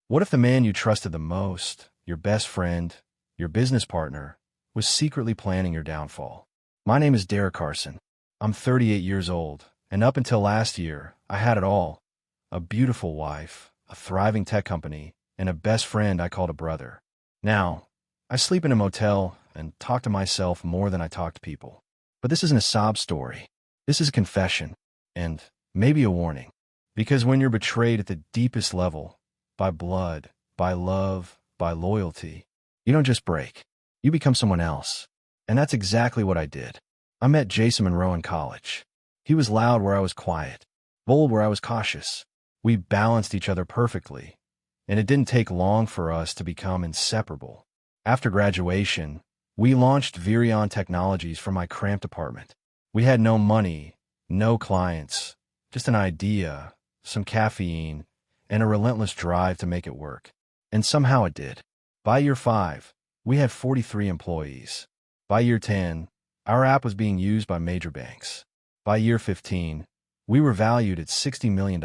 What if the man you trusted the most, your best friend, your business partner, was secretly planning your downfall? My name is Derek Carson. I'm 38 years old, and up until last year, I had it all. A beautiful wife, a thriving tech company, and a best friend I called a brother. Now, I sleep in a motel and talk to myself more than I talk to people. But this isn't a sob story. This is a confession, and maybe a warning. Because when you're betrayed at the deepest level, by blood, by love, by loyalty, you don't just break. You become someone else. And that's exactly what I did. I met Jason Monroe in college. He was loud where I was quiet, bold where I was cautious. We balanced each other perfectly, and it didn't take long for us to become inseparable. After graduation, we launched Virion Technologies from my cramped apartment. We had no money, no clients, just an idea, some caffeine, and a relentless drive to make it work. And somehow it did. By year 5, we had 43 employees. By year 10, our app was being used by major banks. By year 15, we were valued at $60 million.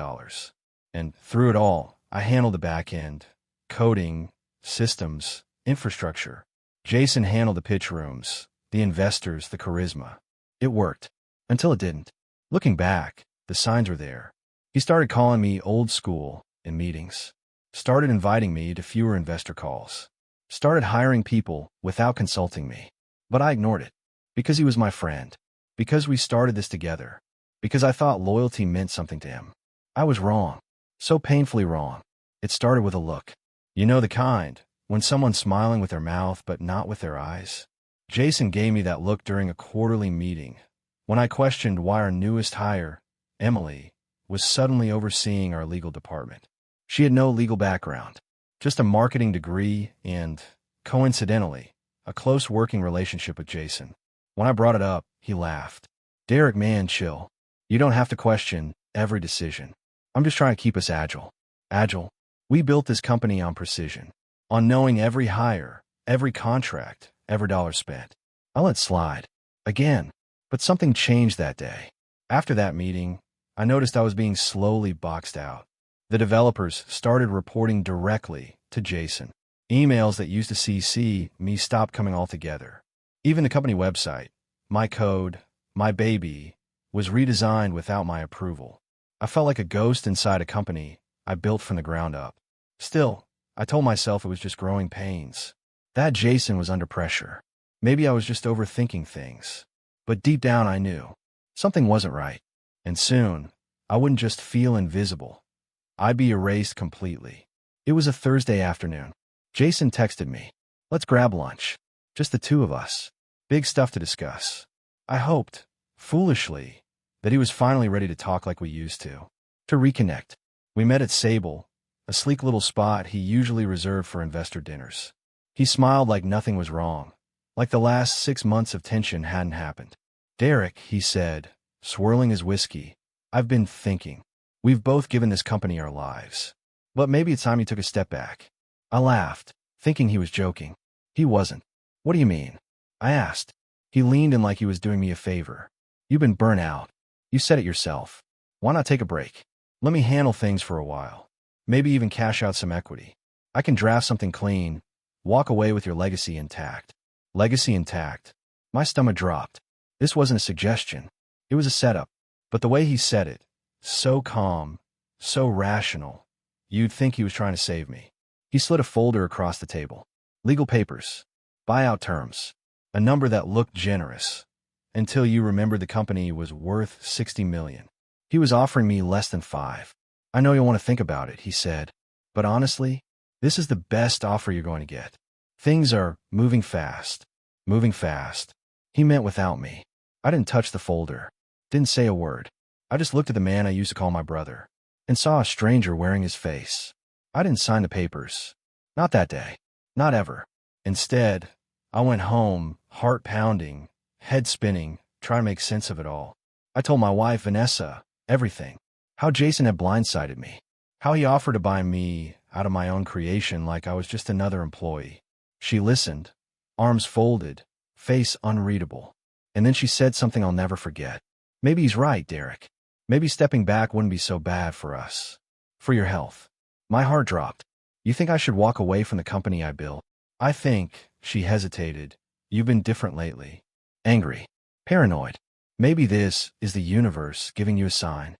And through it all, I handled the back end, coding, systems, infrastructure. Jason handled the pitch rooms, the investors, the charisma. It worked. Until it didn't. Looking back, the signs were there. He started calling me old school in meetings. Started inviting me to fewer investor calls. Started hiring people without consulting me. But I ignored it. Because he was my friend. Because we started this together. Because I thought loyalty meant something to him. I was wrong. So painfully wrong. It started with a look. You know the kind, when someone's smiling with their mouth but not with their eyes. Jason gave me that look during a quarterly meeting, when I questioned why our newest hire, Emily, was suddenly overseeing our legal department. She had no legal background, just a marketing degree and, coincidentally, a close working relationship with Jason. When I brought it up, he laughed. Derek, man, chill. You don't have to question every decision. I'm just trying to keep us agile. Agile. We built this company on precision, on knowing every hire, every contract, every dollar spent. I let slide. Again. But something changed that day. After that meeting, I noticed I was being slowly boxed out. The developers started reporting directly to Jason. Emails that used to CC me stopped coming altogether. Even the company website, my code, my baby, was redesigned without my approval. I felt like a ghost inside a company I built from the ground up. Still, I told myself it was just growing pains. That Jason was under pressure. Maybe I was just overthinking things. But deep down I knew something wasn't right. And soon, I wouldn't just feel invisible. I'd be erased completely. It was a Thursday afternoon. Jason texted me. Let's grab lunch. Just the two of us. Big stuff to discuss. I hoped, foolishly, that he was finally ready to talk like we used to reconnect. We met at Sable, a sleek little spot he usually reserved for investor dinners. He smiled like nothing was wrong, like the last 6 months of tension hadn't happened. Derek, he said, swirling his whiskey, I've been thinking. We've both given this company our lives. But maybe it's time you took a step back. I laughed, thinking he was joking. He wasn't. What do you mean? I asked. He leaned in like he was doing me a favor. You've been burnt out. You said it yourself. Why not take a break? Let me handle things for a while. Maybe even cash out some equity. I can draft something clean. Walk away with your legacy intact. Legacy intact. My stomach dropped. This wasn't a suggestion. It was a setup. But the way he said it, so calm, so rational, you'd think he was trying to save me. He slid a folder across the table. Legal papers. Buyout terms. A number that looked generous. Until you remembered the company was worth $60 million. He was offering me less than 5. I know you'll want to think about it, he said. But honestly, this is the best offer you're going to get. Things are moving fast. Moving fast. He meant without me. I didn't touch the folder. Didn't say a word. I just looked at the man I used to call my brother and saw a stranger wearing his face. I didn't sign the papers. Not that day. Not ever. Instead, I went home, heart pounding, head spinning, trying to make sense of it all. I told my wife, Vanessa, everything. How Jason had blindsided me. How he offered to buy me out of my own creation like I was just another employee. She listened, arms folded, face unreadable. And then she said something I'll never forget. Maybe he's right, Derek. Maybe stepping back wouldn't be so bad for us. For your health. My heart dropped. You think I should walk away from the company I built? I think, she hesitated, you've been different lately. Angry. Paranoid. Maybe this is the universe giving you a sign.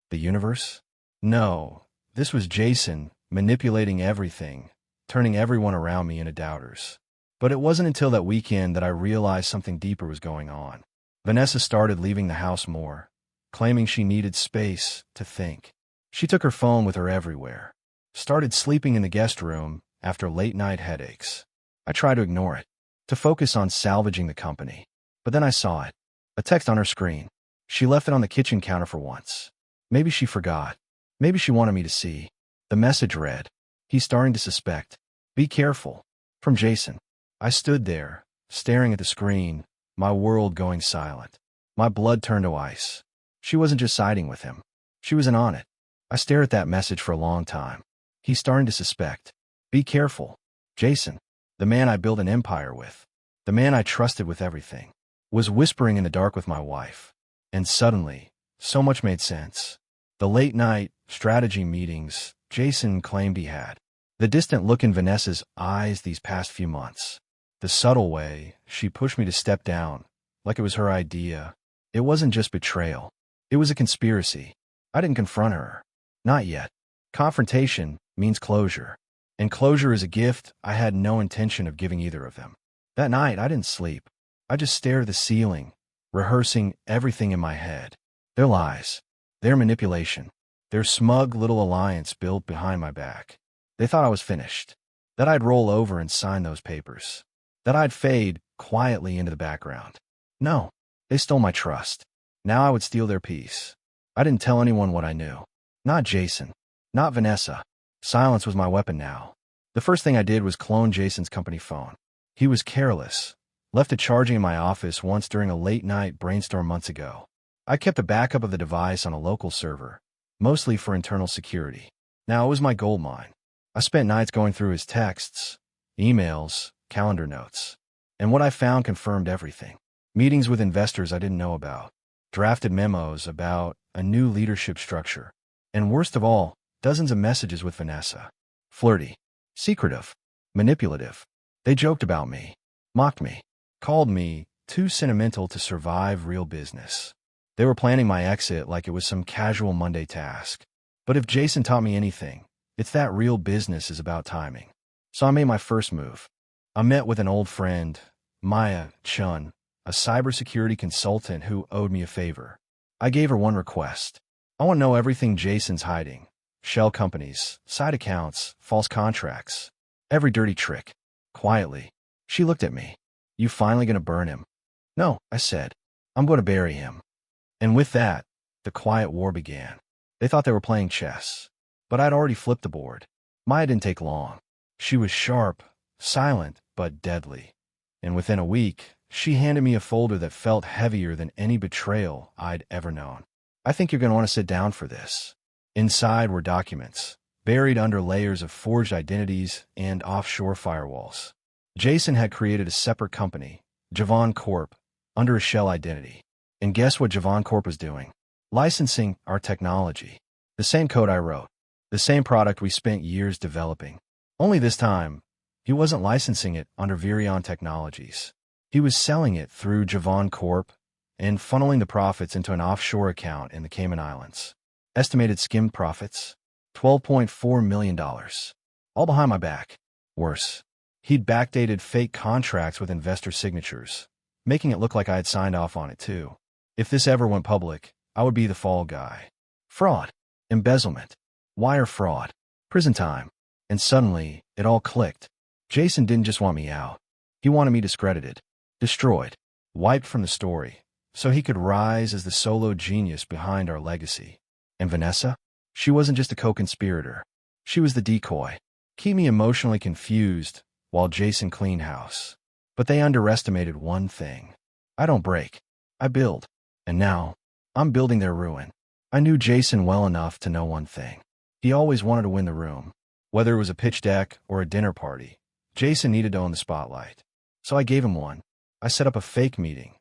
The universe? No. This was Jason, manipulating everything, turning everyone around me into doubters. But it wasn't until that weekend that I realized something deeper was going on. Vanessa started leaving the house more, claiming she needed space to think. She took her phone with her everywhere. Started sleeping in the guest room after late-night headaches. I tried to ignore it, to focus on salvaging the company. But then I saw it. A text on her screen. She left it on the kitchen counter for once. Maybe she forgot. Maybe she wanted me to see. The message read, "He's starting to suspect. Be careful." From Jason. I stood there, staring at the screen, my world going silent. My blood turned to ice. She wasn't just siding with him. She was in on it. I stared at that message for a long time. He's starting to suspect. Be careful. Jason, the man I built an empire with, the man I trusted with everything, was whispering in the dark with my wife. And suddenly, so much made sense. The late-night strategy meetings Jason claimed he had. The distant look in Vanessa's eyes these past few months. The subtle way she pushed me to step down, like it was her idea. It wasn't just betrayal. It was a conspiracy. I didn't confront her. Not yet. Confrontation means closure. And closure is a gift I had no intention of giving either of them. That night, I didn't sleep. I just stared at the ceiling, rehearsing everything in my head. Their lies. Their manipulation. Their smug little alliance built behind my back. They thought I was finished. That I'd roll over and sign those papers. That I'd fade quietly into the background. No. They stole my trust. Now I would steal their peace. I didn't tell anyone what I knew. Not Jason. Not Vanessa. Silence was my weapon now. The first thing I did was clone Jason's company phone. He was careless. Left it charging in my office once during a late-night brainstorm months ago. I kept a backup of the device on a local server, mostly for internal security. Now it was my gold mine. I spent nights going through his texts, emails, calendar notes. And what I found confirmed everything. Meetings with investors I didn't know about. Drafted memos about a new leadership structure. And worst of all, dozens of messages with Vanessa. Flirty. Secretive. Manipulative. They joked about me. Mocked me. Called me too sentimental to survive real business. They were planning my exit like it was some casual Monday task. But if Jason taught me anything, it's that real business is about timing. So I made my first move. I met with an old friend, Maya Chun, a cybersecurity consultant who owed me a favor. I gave her one request. I want to know everything Jason's hiding. Shell companies, side accounts, false contracts. Every dirty trick. Quietly. She looked at me. You finally gonna burn him? No, I said. I'm going to bury him. And with that, the quiet war began. They thought they were playing chess. But I'd already flipped the board. Maya didn't take long. She was sharp, silent, but deadly. And within a week, she handed me a folder that felt heavier than any betrayal I'd ever known. I think you're going to want to sit down for this. Inside were documents, buried under layers of forged identities and offshore firewalls. Jason had created a separate company, Javon Corp., under a shell identity. And guess what Javon Corp was doing? Licensing our technology. The same code I wrote. The same product we spent years developing. Only this time, he wasn't licensing it under Virion Technologies. He was selling it through Javon Corp. And funneling the profits into an offshore account in the Cayman Islands. Estimated skimmed profits, $12.4 million. All behind my back. Worse, he'd backdated fake contracts with investor signatures, making it look like I had signed off on it too. If this ever went public, I would be the fall guy. Fraud. Embezzlement. Wire fraud. Prison time. And suddenly, it all clicked. Jason didn't just want me out. He wanted me discredited. Destroyed. Wiped from the story. So he could rise as the solo genius behind our legacy. And Vanessa? She wasn't just a co-conspirator. She was the decoy. Keep me emotionally confused while Jason cleaned house. But they underestimated one thing. I don't break. I build. And now, I'm building their ruin. I knew Jason well enough to know one thing. He always wanted to win the room. Whether it was a pitch deck or a dinner party, Jason needed to own the spotlight. So I gave him one. I set up a fake meeting.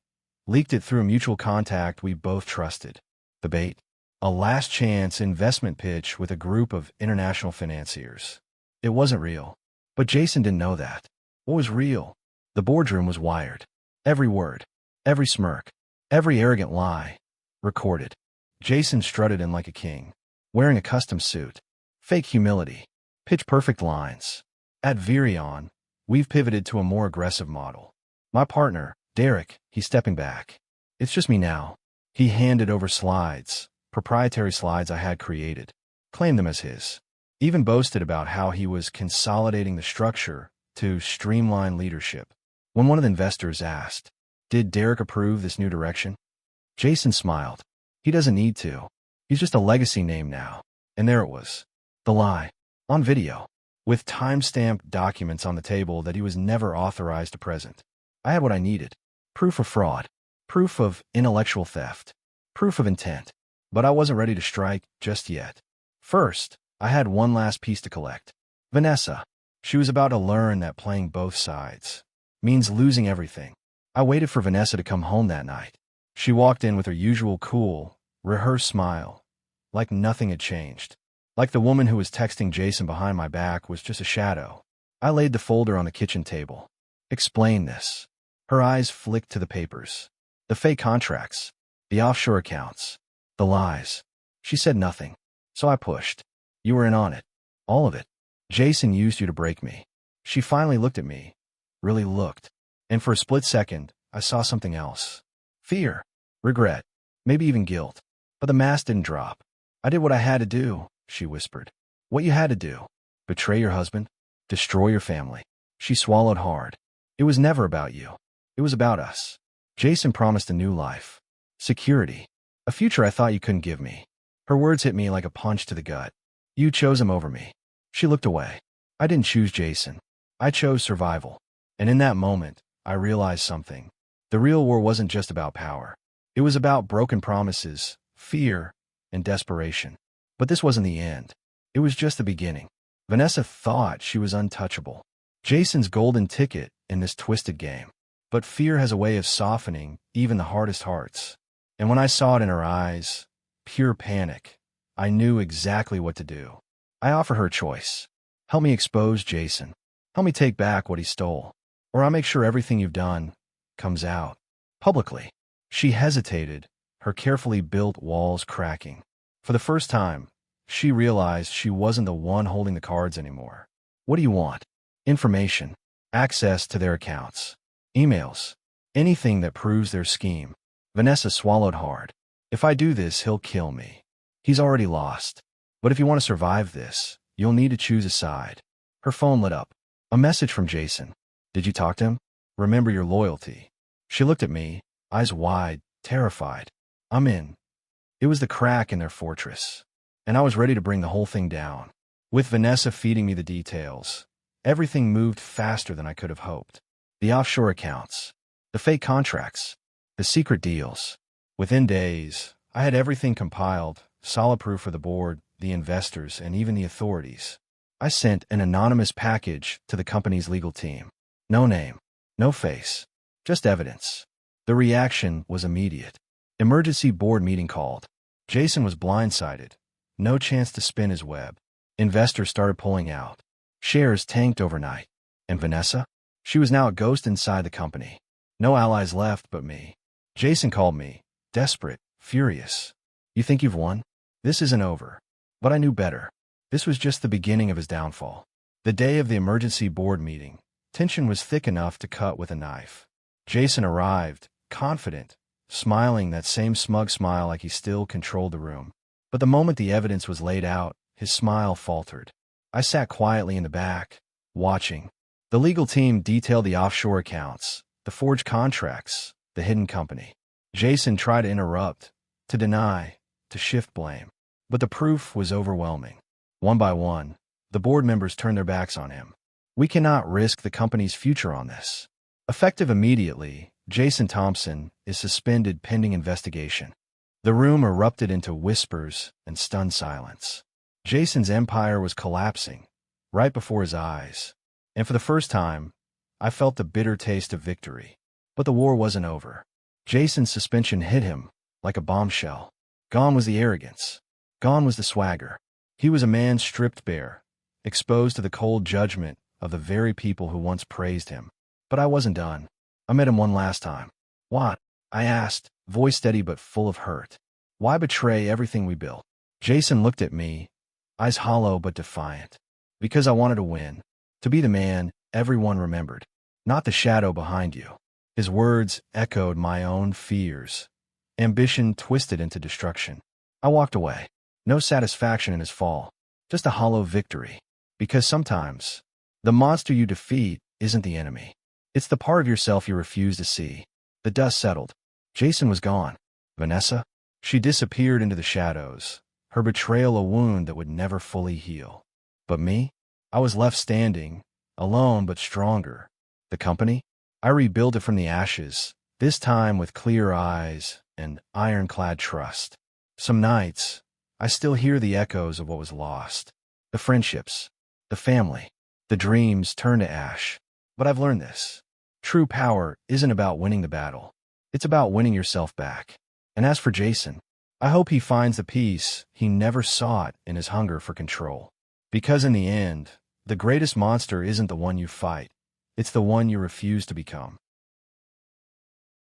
Leaked it through a mutual contact we both trusted. The bait? A last-chance investment pitch with a group of international financiers. It wasn't real. But Jason didn't know that. What was real? The boardroom was wired. Every word, every smirk, every arrogant lie, recorded. Jason strutted in like a king, wearing a custom suit. Fake humility. Pitch-perfect lines. At Virion, we've pivoted to a more aggressive model. My partner, Derek, he's stepping back. It's just me now. He handed over slides, proprietary slides I had created, claimed them as his. Even boasted about how he was consolidating the structure to streamline leadership. When one of the investors asked, "Did Derek approve this new direction?" Jason smiled. He doesn't need to. He's just a legacy name now. And there it was. The lie. On video. With time-stamped documents on the table that he was never authorized to present. I had what I needed. Proof of fraud. Proof of intellectual theft. Proof of intent. But I wasn't ready to strike just yet. First, I had one last piece to collect. Vanessa. She was about to learn that playing both sides means losing everything. I waited for Vanessa to come home that night. She walked in with her usual cool, rehearsed smile, like nothing had changed. Like the woman who was texting Jason behind my back was just a shadow. I laid the folder on the kitchen table. Explain this. Her eyes flicked to the papers. The fake contracts. The offshore accounts. The lies. She said nothing. So I pushed. You were in on it. All of it. Jason used you to break me. She finally looked at me. Really looked. And for a split second, I saw something else. Fear. Regret. Maybe even guilt. But the mask didn't drop. I did what I had to do, she whispered. What you had to do. Betray your husband. Destroy your family. She swallowed hard. It was never about you. It was about us. Jason promised a new life. Security. A future I thought you couldn't give me. Her words hit me like a punch to the gut. You chose him over me. She looked away. I didn't choose Jason. I chose survival. And in that moment, I realized something. The real war wasn't just about power. It was about broken promises, fear, and desperation. But this wasn't the end. It was just the beginning. Vanessa thought she was untouchable. Jason's golden ticket in this twisted game. But fear has a way of softening even the hardest hearts. And when I saw it in her eyes, pure panic, I knew exactly what to do. I offered her a choice. Help me expose Jason. Help me take back what he stole. Or I'll make sure everything you've done comes out. Publicly. She hesitated, her carefully built walls cracking. For the first time, she realized she wasn't the one holding the cards anymore. What do you want? Information. Access to their accounts. Emails. Anything that proves their scheme. Vanessa swallowed hard. If I do this, he'll kill me. He's already lost. But if you want to survive this, you'll need to choose a side. Her phone lit up. A message from Jason. Did you talk to him? Remember your loyalty. She looked at me, eyes wide, terrified. I'm in. It was the crack in their fortress. And I was ready to bring the whole thing down. With Vanessa feeding me the details, everything moved faster than I could have hoped. The offshore accounts. The fake contracts. The secret deals. Within days, I had everything compiled, solid proof for the board, the investors, and even the authorities. I sent an anonymous package to the company's legal team. No name, no face, just evidence. The reaction was immediate. Emergency board meeting called. Jason was blindsided. No chance to spin his web. Investors started pulling out. Shares tanked overnight. And Vanessa? She was now a ghost inside the company. No allies left but me. Jason called me, desperate, furious. You think you've won? This isn't over. But I knew better. This was just the beginning of his downfall. The day of the emergency board meeting, tension was thick enough to cut with a knife. Jason arrived, confident, smiling that same smug smile like he still controlled the room. But the moment the evidence was laid out, his smile faltered. I sat quietly in the back, watching. The legal team detailed the offshore accounts, the forged contracts, the hidden company. Jason tried to interrupt, to deny, to shift blame. But the proof was overwhelming. One by one, the board members turned their backs on him. We cannot risk the company's future on this. Effective immediately, Jason Thompson is suspended pending investigation. The room erupted into whispers and stunned silence. Jason's empire was collapsing, right before his eyes. And for the first time, I felt the bitter taste of victory. But the war wasn't over. Jason's suspension hit him like a bombshell. Gone was the arrogance. Gone was the swagger. He was a man stripped bare, exposed to the cold judgment of the very people who once praised him. But I wasn't done. I met him one last time. What? I asked, voice steady but full of hurt. Why betray everything we built? Jason looked at me, eyes hollow but defiant. Because I wanted to win. To be the man everyone remembered. Not the shadow behind you. His words echoed my own fears. Ambition twisted into destruction. I walked away. No satisfaction in his fall. Just a hollow victory. Because sometimes, the monster you defeat isn't the enemy. It's the part of yourself you refuse to see. The dust settled. Jason was gone. Vanessa? She disappeared into the shadows, her betrayal a wound that would never fully heal. But me? I was left standing, alone but stronger. The company? I rebuilt it from the ashes, this time with clear eyes and ironclad trust. Some nights, I still hear the echoes of what was lost. The friendships, the family, the dreams turn to ash. But I've learned this. True power isn't about winning the battle. It's about winning yourself back. And as for Jason, I hope he finds the peace he never sought in his hunger for control. Because in the end, the greatest monster isn't the one you fight. It's the one you refuse to become.